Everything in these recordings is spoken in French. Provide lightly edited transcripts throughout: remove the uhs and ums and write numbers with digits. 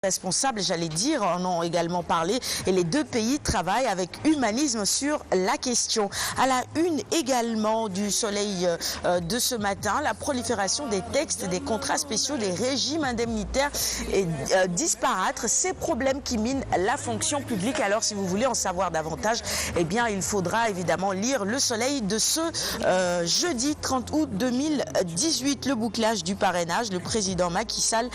Responsables, j'allais dire, en ont également parlé et les deux pays travaillent avec humanisme sur la question. À la une également du Soleil de ce matin, la prolifération des textes, des contrats spéciaux, des régimes indemnitaires et disparaître, ces problèmes qui minent la fonction publique. Alors si vous voulez en savoir davantage, eh bien il faudra évidemment lire le Soleil de ce jeudi 30 août 2018. Le bouclage du parrainage, le président Macky Sall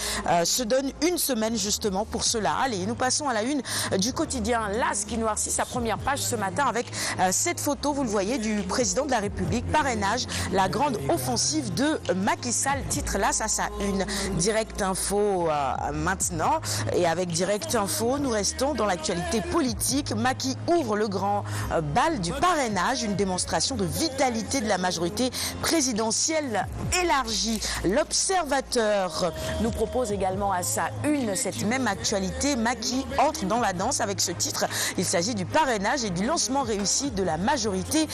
se donne une semaine justement pour cela. Allez, nous passons à la une du quotidien L'As qui noircit sa première page ce matin avec cette photo, vous le voyez, du président de la République. Parrainage, la grande offensive de Macky Sall, titre L'As à sa une. Direct Info maintenant, et avec Direct Info, nous restons dans l'actualité politique. Macky ouvre le grand bal du parrainage, une démonstration de vitalité de la majorité présidentielle élargie. L'Observateur nous propose également à sa une cette même actualité. Macky entre dans la danse avec ce titre. Il s'agit du parrainage et du lancement réussi de la majorité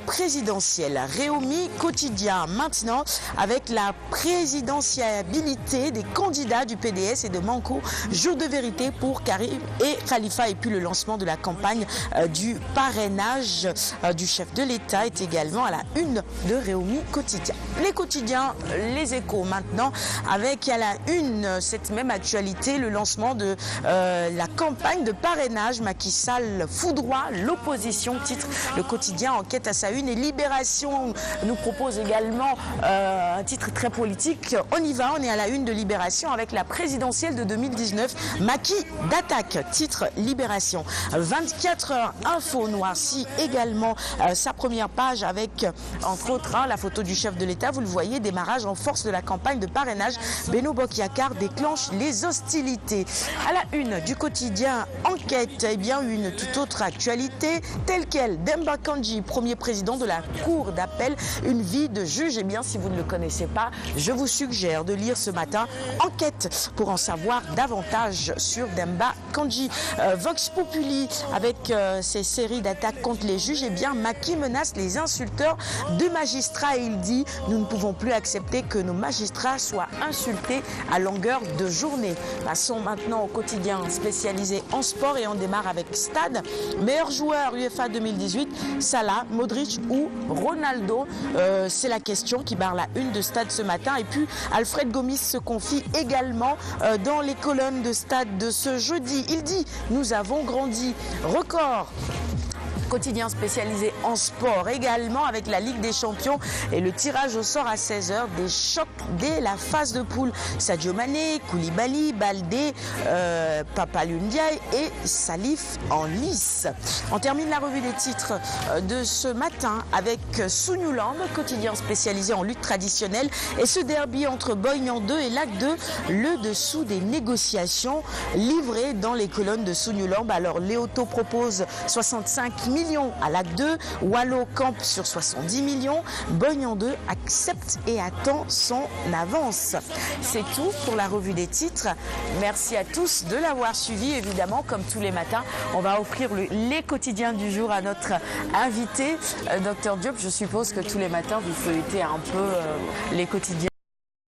présidentielle. Réumi quotidien maintenant avec la présidentiabilité des candidats du PDS et de Manko. Jour de vérité pour Karim et Khalifa. Et puis le lancement de la campagne du parrainage du chef de l'État est également à la une de Réumi quotidien. Les quotidiens, les Échos maintenant avec à la une cette même actualité, le lancement de la campagne de parrainage. Macky Sall foudroie l'opposition, titre le quotidien Enquête à sa une. Et Libération nous propose également un titre très politique. On y va, on est à la une de Libération avec la présidentielle de 2019. Macky d'attaque, titre Libération. 24 heures info noircit également sa première page avec entre autres la photo du chef de l'État. Vous le voyez, démarrage en force de la campagne de parrainage. Beno Bokayakar déclenche les hostilités. À la une du quotidien Enquête, eh bien une toute autre actualité telle quelle. Demba Kandji, premier président de la Cour d'appel, une vie de juge. Eh bien si vous ne le connaissez pas, je vous suggère de lire ce matin Enquête pour en savoir davantage sur Demba Kandji. Vox Populi avec ces séries d'attaques contre les juges. Eh bien Macky menace les insulteurs de magistrats et il dit nous ne pouvons plus accepter que nos magistrats soient insultés à longueur de journée. Passons maintenant au quotidien spécialisé en sport et on démarre avec Stade. Meilleur joueur UEFA 2018, Salah, Modric ou Ronaldo, c'est la question qui barre la une de Stade ce matin. Et puis Alfred Gomis se confie également dans les colonnes de Stade de ce jeudi. Il dit nous avons grandi. Record. Quotidien spécialisé en sport également avec la Ligue des Champions et le tirage au sort à 16h, des chocs dès la phase de poule. Sadio Mané, Koulibaly, Baldé, Papalundiaï et Salif en lice. On termine la revue des titres de ce matin avec Sunyuland, quotidien spécialisé en lutte traditionnelle, et ce derby entre Boignan 2 et Lac 2, le dessous des négociations livrées dans les colonnes de Sunyuland. Alors Léoto propose 65 millions à Lac 2, Wallo campe sur 70 millions, Boignan 2 accepte et attend son avance. C'est tout pour la revue des titres. Merci à tous de l'avoir suivi. Évidemment, comme tous les matins, on va offrir les quotidiens du jour à notre invité, Dr Diop. Je suppose que tous les matins, vous feuilletez un peu les quotidiens.